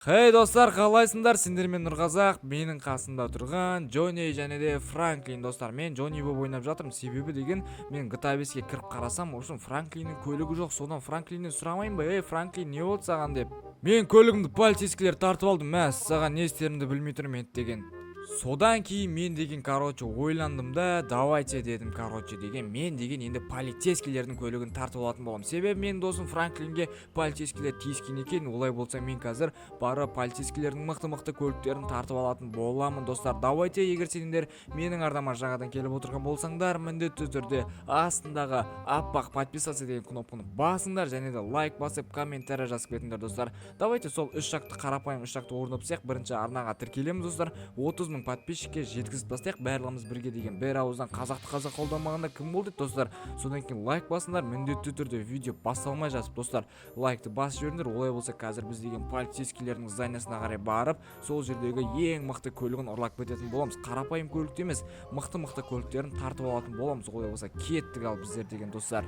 Хей достар, қалайсыңдар? Сендермен Нұрғазақ, менің қасымда тұрған Джонни және де Франклин достар. Мен Джонни болып ойнап жатырмын. Себебі деген мен GTA 5-ке кіріп қарасам, в общем, Франклиннің көлігі жоқ. Содан Франклиннен сұрамайын ба? Ей, Франклин, не болды саған деп. Мен көлігімді полицейскілер тартып алдым. Мәс, саған не істерімді білмей тұрмын деген. Содан кейін мен деген ойландым да, давайте дедім деген мен деген енді полицейскілердің көлігін тартып алатын боламын. Себебі мен досым Франклинге полицейскілер тиіскен екен. Олай болса мен қазір барып полицейскілердің мықты көліктерін тартып алатын боламын достар. Давайте, егер сендер менің арнама жаңадан келіп отырған болсаңдар, міндетті түрде астындағы аппақ подписаться деген кнопканы басыңдар және де лайк басып комментарий жазып кетіңдер достар. Давайте сол үш жақты қарапайым үш жақты орнатсақ, бірінші арнаға тіркелеміз достар. 30 000 подписчикке жеткізіп тастайық барлығымыз бірге деген. Бір ауыздан қазақ қолдамағанда кім болды достар. Содан кейін лайк басыңдар, міндетті түрде видео басталмай жазып достар лайкты басып жіберіңдер. Олай болса қазір біз деген полицейскілердің зданиясына қарай барып, сол жердегі ең мықты көлігін ұрлап кететін боламыз. Қарапайым көлікті емес, мықты көліктерін тартып алатын боламыз. Олай болса кеттік ал біздер деген достар.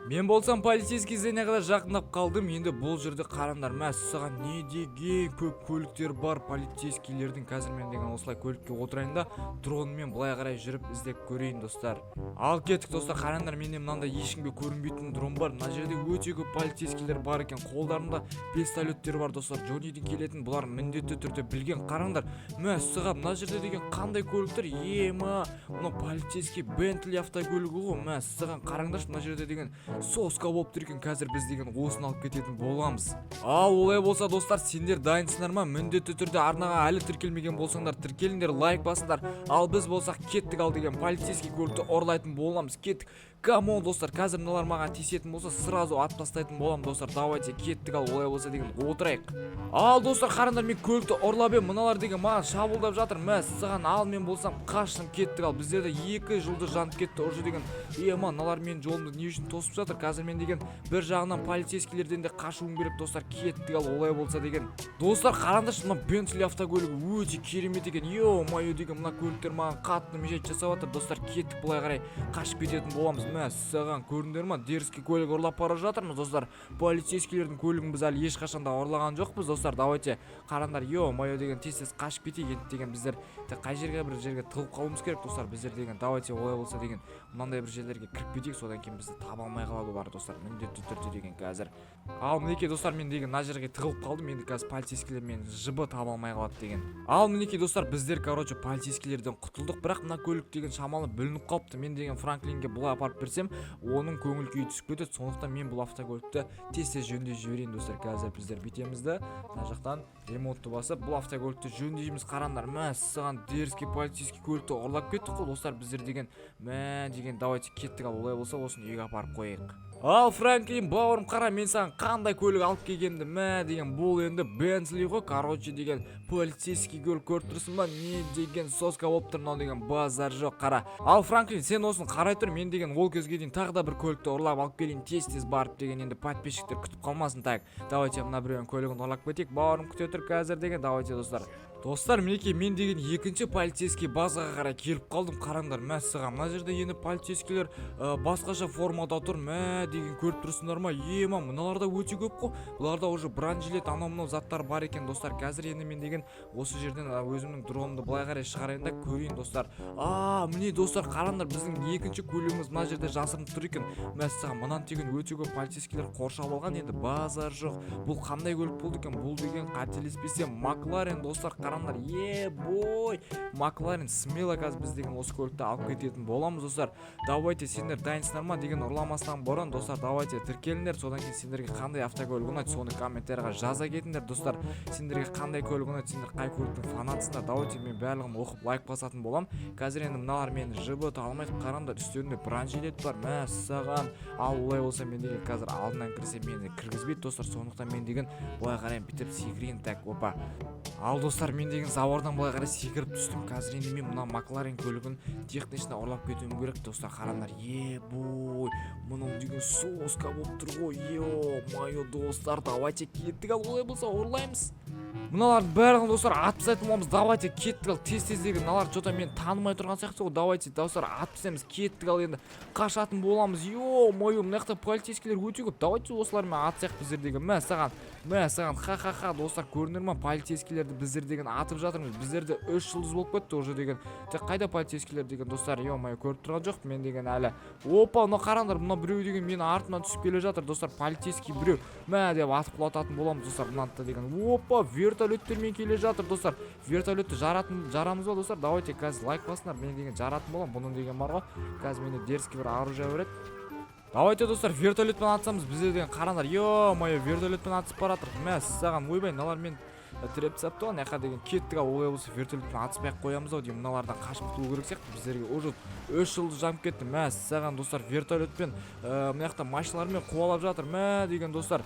Мен болсам полицейский зданияға жақындап қалдым. Енді бұл жерде қараңдар, мәс саған не деген көп көліктер бар полицейскийлердің. Қазір мен деген осылай көлікке отырайын да дронмен былай қарай жүріп іздеп көрейін достар. Ал кеттік достар, қараңдар, менде мынандай ешкімге көрінбейтін дрон бар. Мына жерде өте көп полицейскийлер бар екен. Қолдарында пистолеттер бар достар. Джоннидің келетін, бұлар міндетті түрде білген. Қараңдар, мәс саған мына жерде деген қандай көліктер? Ема, мына полицейский Бентли автокөлігі ғой. Мәс саған қараңдаршы, мына жерде деген соска болып тұр екен. Қазір біз деген осыны алып кететін боламыз. Ал олай болса достар, сендер дайынсыңдар ма? Міндетті түрде арнаға әлі тіркелмеген болсаңдар тіркеліңдер, лайк басыңдар. Ал біз болсақ кеттік ал деген полицейский көлікті ұрлайтын боламыз. Кеттік. Камон достар, қазір мыналар маған тиісетін болса сразу атып тастайтын болам достар. Давайте кеттік ал, олай болса деген отырайық. Ал достар, қараңдар, мен көлікті ұрлап ем, мыналар деген маған шабуылдап жатыр. Мәс саған, ал мен болсам қаштым, кеттік ал. Біздерде 2 жылды жанып кетті уже деген. Ема, мыналар мен жолымды не үшін тосып жатыр? Қазір мен деген бір жағынан полицейскилерден де қашуым керек достар. Кеттік ал, олай болса деген. Достар, қараңдаршы, мына Бентли автокөлігі өте керемет екен. Йо-майо деген, мына көліктер маған қатты мешет жасап жатыр достар. Кеттік, былай қарай қашып кететін боламыз. Мәс саған, көрдіңдер ма? Дерзкий көлік ұрлап бара жатырмыз достар. Полицейскилердің көлігін біз әлі ешқашанда ұрлаған жоқпыз достар. Давайте қараңдар, йо-майо деген тез қашып кетейік деген. Біздер қай жерге бір жерге тығылып қалуымыз керек достар. Біздер деген давайте олай болса деген мынандай бір жерлерге кіріп кетейік, содан кейін бізді таба алмай қалады олар достар. Міндетті түрде деген қазір. Ал мінекей достар, мен деген мына жерге тығылып қалдым. Енді қазір полицейскилер мен жыбы таба алмай қалады деген. Ал мінекей достар, біздер полицейскилерден құтылдық, бірақ мына көлік деген шамалы бүлініп қалыпты. Мен деген Франклинге бұлай апарып берсем, оның көңіл күйі түсіп кетеді. Сондықтан мен бұл автокөлікті тез жөндеп жіберейін достар. Қазір біздер бүйтеміз де мына жақтан ремонтты басып бұл автокөлікті жөндейміз. Қараңдар, мәс саған дерзкий полицейский көлікті ұрлап кеттік қой достар. Біздер деген деген давайте кеттік ал, олай болса осыны үйге апарып қояйық. Ал Франклин бауырым, қара, мен саған қандай көлік алып келгенді? Деген бұл енді Бентли ғой. Деген полицейский көлік көріп тұрсың ба? Не деген соска болып тұр, мынау деген базар жоқ, қара. Ал Франклин, сен осыны қарай тұр, мен деген ол кезге дейін тағы да бір көлікті ұрлап алып келейін, тез барып деген. Енді подписчиктер күтіп қалмасын. Так, давайте мына біреудің көлігін ұрлап кетейік. Бауырым күте тұр қазір деген. Давайте достар. Достар, мінекей мен деген екінші полицейский базаға қарай келіп қалдым. Қараңдар, мәссаған, мына жерде енді полицейскилер басқаша формада тұр. Деген көріп тұрсыңдар ма? Ема, мыналарда өте көп қой. Бұларда уже бронежилет, анау-мынау заттар бар екен достар. Қазір енді мен деген осы жерден өзімнің дронымды былай қарай шығарайын да көрейін достар. Міне достар, қараңдар, біздің екінші көлігіміз мына жерде жасырынып тұр екен. Мәссаған, мынаны деген өте көп полицейскилер қоршап алған. Енді базар жоқ. Бұл қандай көлік болды екен? Бұл деген қателеспесем Макларен достар. Қараңдар, бой, Макларен смело қазір біз деген осы көлікті алып кететін боламыз достар. Давайте, сендер дайынсыңдар ма деген ұрламастан бұрын достар, давайте тіркеліңдер. Содан кейін сендерге қандай автокөлік ұнайды, соны комментарийға жаза кетіңдер достар. Сендерге қандай көлік ұнайды, сендер қай көліктің фанатсыңдар? Давайте мен барлығын оқып лайк басатын болам. Қазір енді мыналар мені жыбы талмайды. Қараңдар, үстерінде бронежилет бар. Мәссаған. Ал олай болса мен деген қазір алдынан кірсем мені кіргізбейді достар. Сондықтан мен деген былай қарайын бүйтіп секірейін. Так, опа. Ал достар, мен деген завардан былай қарай секіріп түстім. Қазір енді мен мына Макларен көлігін технична ұрлап кетуім керек достар. Қараңдар, бой, мұның деген соска болып тұр ғой. Йо-майо достар, давайте кеттік ал, олай болса ұрлаймыз. мыналардың бәрін достар атып тастайтын боламыз. Давайте кеттік ал тез деген. Мыналар что-то мен танымай тұрған сияқты ғой. Давайте достар атып тастаймыз. Кеттік ал енді қашатын боламыз. Ё-моё, мына жақта полицейскийлер өте көп. Давайте осылармен атсақ біздер деген. Мә саған ха-ха-ха достар, көрінер ма, полицейскийлерді біздер деген атып жатырмыз. Біздерде 3 жұлдыз болып кетті уже деген. Тек қайда полицейскийлер деген достар? Ё-моё, көріп тұрған жоқ мен деген әлі. Опа, мына қараңдар, мына біреу деген менің артымнан түсіп келе жатыр достар. Полицейский біреу. Мә деп атып құлататын боламыз достар. Мынаны деген. Опа, вертолеттермен келе жатыр достар. Вертолетті жарамыз ба достар? Давайте қазір лайк басыңдар. Мен деген жаратын болам. Бұның деген бар ғой. Қазір менде дерзкий бір оружие береді. Давайте достар вертолетпен атсамыз бізде деген. Қараңдар, ё-моё, вертолетпен атысып баратыр. Мә саған ойбай, мыналар мен тіреп тастапты ғой. Мына деген кеттік ал олай болса вертолетпен атыспай қоямыз ау деймін. Мыналардан қашып құтылу керек сияқты. Біздерге уже 3 жылды жанып кетті. Мә саған достар вертолетпен мына жақта машиналармен қуалап жатыр. Мә деген достар.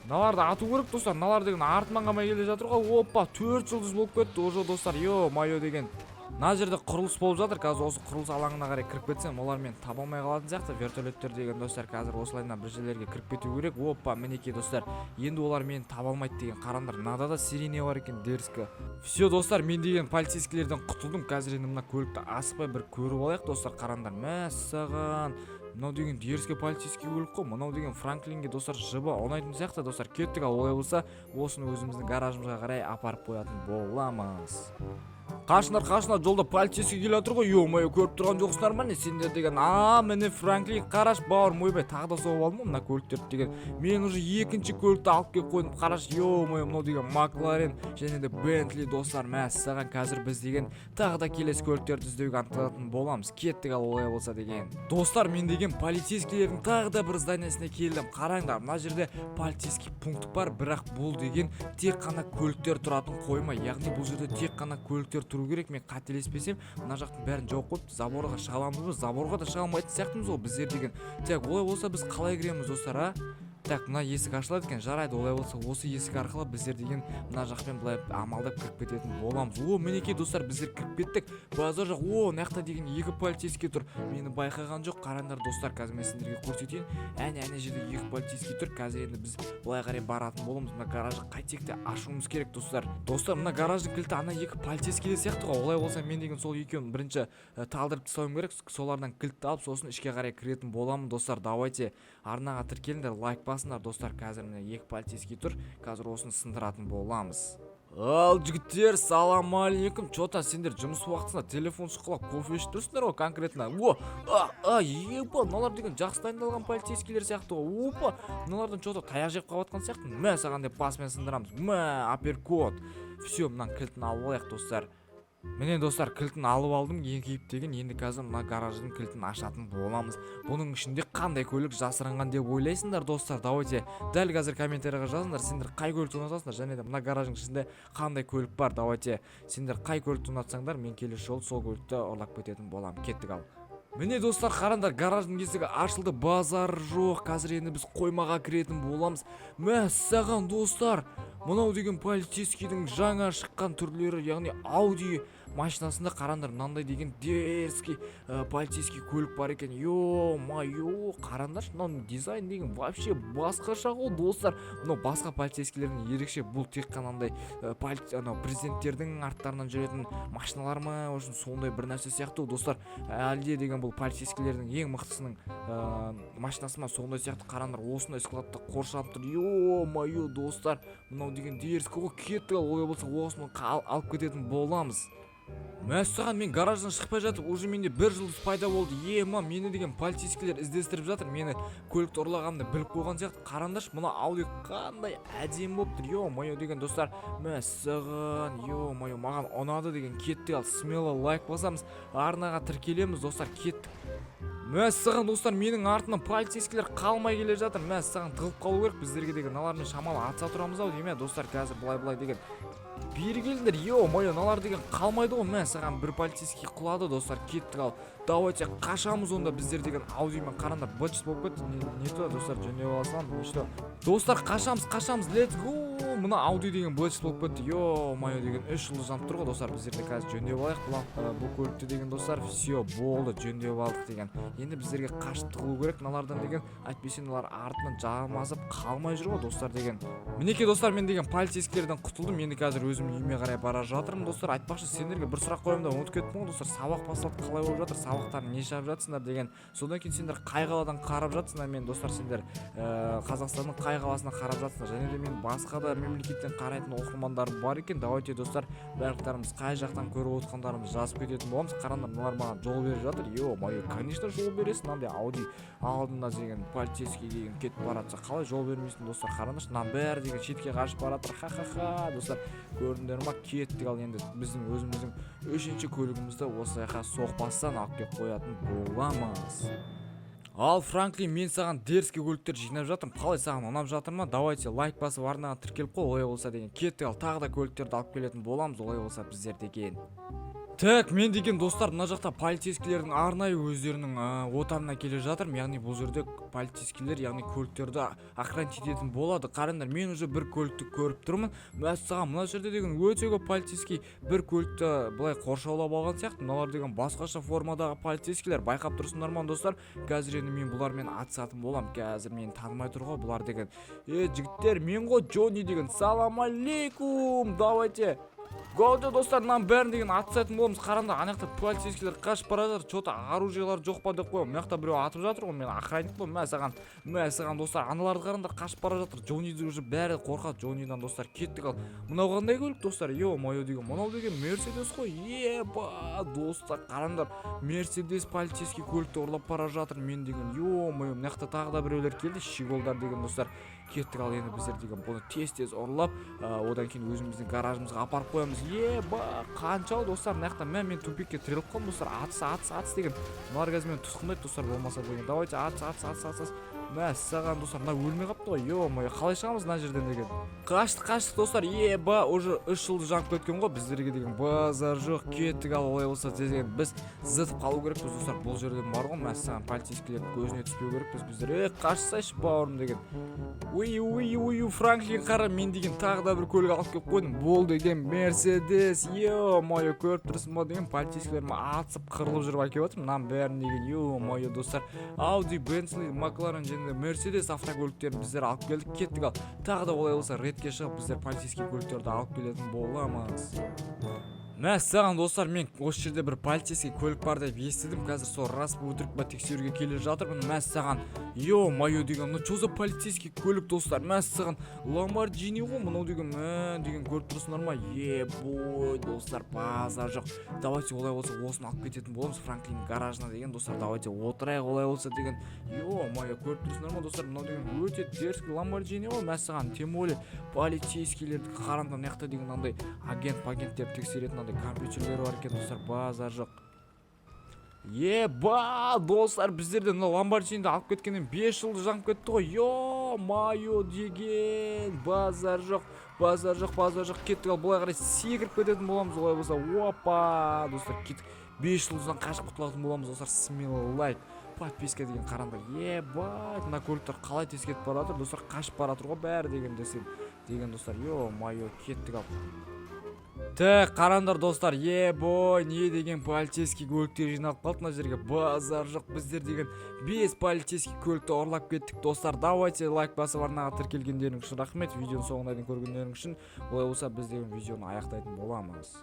Мыналарды ату керек достар. Мыналар деген артынан қалмай келе жатыр ғой. Опа, 4 жұлдыз болып кетті уже достар. Ё-моё деген. Мына жерде құрылыс болып жатыр. Қазір осы құрылыс алаңына қарай кіріп кетсем, олар мен таба алмай қалатын сияқты. Вертолеттер деген достар қазір осылайынан бір жерлерге кіріп кету керек. Опа, мінекей достар. Енді олар мені таба алмайды деген. Қараңдар, мынада да сирене бар екен, дерзкі. Все достар, мен деген полицейскийлерден құтылдым. Қазір енді мына көлікті асықпай бір көріп алайық достар. Қараңдар, мә саған. Мынау деген дерзкі полицейский көлік қой. Мынау деген Франклинге достар жыба ұнайтын сияқты достар. Кеттік ал олай болса, осыны өзіміздің гаражымызға қарай апарып қоятын боламыз. Қашындар, жолда полицейский келе жатыр ғой. Ё-моё, көріп тұрған жоқсыңдар ма не сендер деген? Міне Франклин, қараш бауырым, ойбай, тағы да соғып алдым мына көліктерді деген. Мен уже екінші көлікті алып келіп қойдым. Қараш, ё-моё, мынау деген Макларен және де Бентли достар. Мәссаған, қазір біз деген тағы да келесі көліктерді іздеуге анталатын боламыз. Кеттік ал олай болса деген. Достар, мен деген полицейскийлердің тағы да бір зданиясына келдім. Қараңдар, мына жерде полицейский пункт бар, бірақ бұл деген тек қана көліктер тұратын қойма. Яғни бұл жерде тек қана көліктер тұру керек. Мен қателеспесем, мына жақтың бәрін жауып қойыпты. Заборға шыға аламыз ба? Заборға да шыға алмайтын сияқтымыз ғой біздер деген. Так, олай болса біз қалай кіреміз достар, а? Так, мына есік ашылады екен. Жарайды, олай болса осы есік арқылы біздер деген мына жақпен былай амалдап кіріп кететін боламыз. Мінекей достар, біздер кіріп кеттік. Базар жақ. Мына жақта деген 2 полицейский тұр. Мені байқаған жоқ. Қараңдар достар, қазір мен сендерге көрсетейін. Әне жерде 2 полицейский тұр. Қазір енді біз былай қарай баратын боламыз. Мына гаражды қайтсек те ашуымыз керек достар. Достар, мына гараждың кілті ана 2 полицейский сияқты ғой. Олай болса мен деген сол екеуін бірінші талдырып тастауым керек. Солардан кілтті алып, сосын ішке қарай кіретін боламын достар. Давайте арнаға тіркеліңдер, лайк басыңдар достар. Қазір міне 2 полицейский тұр. Қазір осыны сындыратын боламыз. Ал жігіттер, салам алейкум. Чота сендер жұмыс уақытысында телефон шұқылап кофе ішіп тұрсыңдар ғой конкретно. Епа, мыналар деген жақсы дайындалған полицейскийлер сияқты ғой. Опа, мыналардан чота таяқ жеп қалыватқан сияқты. Мә саған деп басымен сындырамыз. Мә, апперкот. Все, мынаны кілтін алып алайық достар. Міне достар, кілтін алып алдым, еңкейіп деген. Енді қазір мына гараждың кілтін ашатын боламыз. Бұның ішінде қандай көлік жасырынған деп ойлайсыңдар достар? Давайте дәл қазір комментарийға жазыңдар, сендер қай көлікті ұнатасыңдар, және де мына гараждың ішінде қандай көлік бар. Давайте сендер қай көлікті ұнатсаңдар, мен келесі жолы сол көлікті ұрлап кететін боламын. Кеттік ал. Міне достар, қараңдар, гараждың есігі ашылды, базар жоқ. Қазір енді біз қоймаға кіретін боламыз. Мәссаған достар, мынау деген полицейскийдің жаңа шыққан түрлері, яғни Audi машинасында қараңдар, мынандай деген дерзкий полицейский көлік бар екен. Ё-моё, қараңдар, мынау дизайн деген вообще басқаша ғой достар. Мынау басқа полицейскийлердің ерекше, бұл тек қанандай президенттердің арттарынан жүретін машиналар ма, үшін сондай бір нәрсе сияқты достар. Әлде деген бұл полицейскийлердің ең мықтысының машинасы ма, сондай сияқты. Қараңдар, осындай складта қоршалып тұр. Ё-моё достар, мынау деген дерзкий ғой. Кеттік ал, олай болса осыны алып кететін боламыз. Мәссаған, мен гараждан шықпай жатып, уже менде 1 жұлдыз пайда болды. Мені деген полицейскийлер іздестіріп жатыр. Мені көлікті ұрлағанымды біліп қойған сияқты. Қараңдаршы, мына Audi қандай әдемі болып тұр. Ё-моё деген достар. Мәссаған, ё-моё, маған ұнады деген. Кеттік ал, смело лайк басамыз, арнаға тіркелеміз достар. Кеттік. Мәссаған достар, менің артынан полицейскийлер қалмай келе жатыр. Мәссаған, тығылып қалу керек біздерге деген. Налармен шамалы атса тұрамыз ау дейме достар. Қазір былай деген бері келдіңдер. Ё-моё, налар деген қалмайды ғой. Мәссаған, бір полицейский құлады достар. Кеттік ал. Давайте қашамыз онда біздер деген Audi-мен. Қараңдар, быт болып кетті. Не то достар, жөндеп алсам, не что? Достар, қашамыз, let's go. мына Audi деген блэчс болып кетті. Ё-моё деген 3 жыл жанып тұр ғой достар. Біздерде қазір жөндеп алайық бұл көлікті деген достар. Все болды, жөндеп алдық деген. Енді біздерге қашып тығылу керек мыналардан деген. Айтпесе мыналар артынан жармасып қалмай жүр ғой достар деген. Мінекей достар, мен деген полицейскілерден құтылдым. Енді қазір өзім үйіме қарай бара жатырмын достар. Айтпақшы, сендерге бір сұрақ қоямын да ұмытып кеттім ғой достар. Сабақ басталды, қалай болып жатыр? Сабақтарын не шап жатсыңдар деген. Содан кейін сендер қай қаладан қарап жатсыңдар? Мен достар, сендер Қазақстанның қай қаласына қарап жатсыңдар? Және де мен басқа да мемлекеттен қарайтын оқырмандарым бар екен. Давайте достар, барлықтарымыз қай жақтан көріп отқандарымызды жазып кететін боламыз. Қараңдар, мыналар маған жол беріп жатыр. Ё-моё, конечно жол бересің. Мынандай Audi алдында деген полицейский деген кетіп бара жатса, қалай жол бермейсің достар? Қараңдаршы, мынаның бәрі деген шетке қашып бара жатыр. Ха-ха-ха достар, көрдіңдер ма? Кеттік. Ал енді біздің өзіміздің 3-ші көлігімізді осы жаққа соқпастан алып келіп қоятын боламыз. Ал Франклин, мен саған дерзкий көліктер жинап жатырмын. Қалай, саған ұнап жатыр ма? Давайте лайк басып арнаға тіркеліп қой. Олай болса деген кеттік. Ал тағы да көліктерді алып келетін боламыз. Олай болса біздер деген. Так, мен деген достар, мына жақта полицейскілердің арнайы өздерінің отанына келе жатырмын. Яғни бұл жерде полицейскілер, яғни көліктерді охранять ететін болады. Қараңдар, мен уже бір көлікті көріп тұрмын. Мәссаған, мына жерде деген өте көп полицейский бір көлікті былай қоршаулап алған сияқты. Мыналар деген басқаша формадағы полицейскілер. Байқап тұрсыңдар ма достар? Қазір енді мен бұлармен атысатын боламын. Қазір мені танымай тұр ғой бұлар деген. Жігіттер, мен ғой Джонни деген. Салам алейкум. Давайте. Голды достар, мынаның бәрін деген атысатын боламыз. Қараңдар, анақта полицейскілер қашып бара жатыр. Что-то оружиялар жоқ па деп қоямын. Мына жақта біреу атып жатыр ғой. Мен охранник қой. Мәссаған достар, аналарды қараңдар, қашып бара жатыр. Джонниді уже бәрі қорқады Джоннидан достар. Кеттік. Ал мынау қандай көлік достар? Ё-моё деген. Мынау деген Мерседес қой. Еба достар, қараңдар. Мерседес полицейский көлікті ұрлап бара жатыр. Мен деген ё-моё, мына жақта тағы да біреулер келді. Щеголдар деген достар. Кеттік. Ал енді біздер деген бұны тез ұрлап, одан кейін өзіміздің гаражымызға апарып қоямыз. Еба, қаншау достар, мына жақта мен тупикке тіреліп қалдым достар. Атыс деген. Мыналар қазір мені тұтқындайды достар, болмаса деген. Давайте атыс. Мәссаған достар, мына өлмей қапты ғой. Ё-моё, қалай шығамыз мына жерден деген. Қаштық достар. Еба, уже 3 жылды жанып кеткен ғой. Біздерге деген базар жоқ. Кеттік. Ал олай болса деген біз зытып қалу керекпіз достар. Бұл жерден бар ғой, мәссаған полицейскілердің көзіне түспеу керекпіз біздер. Қашсайшы бауырым деген. Уй, Франклин қара, мен деген тағы да бір көлік алып келіп қойдым. Бол деген Мерседес. Ё-моё, көріп тұрсың ба деген полицейскілер атысып қырылып жүріп әкеліп жатыр. Мынаның бәрін деген. Ё-моё достар, Audi, Bentley, McLaren және Мерседес автокөліктерін біздер алып келдік. Кеттік. Ал тағы да олай болса редке шығып біздер полицейский көліктерді алып келетін боламыз. Мәссаған достар, мен осы жерде бір полицейский көлік бар деп естідім. Қазір сол рас па өтірік па тексеруге келе жатырмын. Мәссаған, ё-моё деген, ну что за полицейский көлік достар? Мәссаған, Lamborghini ғой мынау деген. Деген көріп тұрсыңдар ма? Ебой достар, базар жоқ. Давайте олай болса осыны алып кететін боламыз Франклиннің гаражына деген достар. Давайте отырайық олай болса деген. Ё-моё, көріп тұрсыңдар ма достар? Мынау деген өте дерзкий Lamborghini ғой. Мәссаған, тем более полицейскийлерді қараңдар, мына жақта деген андай агенттер тексеретін компьютерлері бар екен достар, базар жоқ. Еба достар, біздерден Lamborghini алып кеткеннен 5 жылды жанып кетті ғой. Ё-моё деген, базар жоқ. Кеттік. Ал бұлай қарай секіріп кететін боламыз олай болса. Опа достар, кеттік. 5 жылдан қашып құтылатын боламыз достар. Смелый лайк, подписка деген қараңдар. Еба, мына көліктер қалай тез кетіп бара жатыр достар, қашып бара жатыр ғой бәрі деген десем. Деген достар, ё-моё, кеттік. Ал так, қараңдар достар, ебой, не деген полицейский көліктер жиналып қалды мына жерге. Базар жоқ, біздер деген 5 полицейский көлікті ұрлап кеттік достар. Давайте лайк басып арнаға тіркелгендерің үшін рахмет. Видеоны соңына дейін көргендерің үшін. Олай болса біз деген видеоны аяқтайтын боламыз.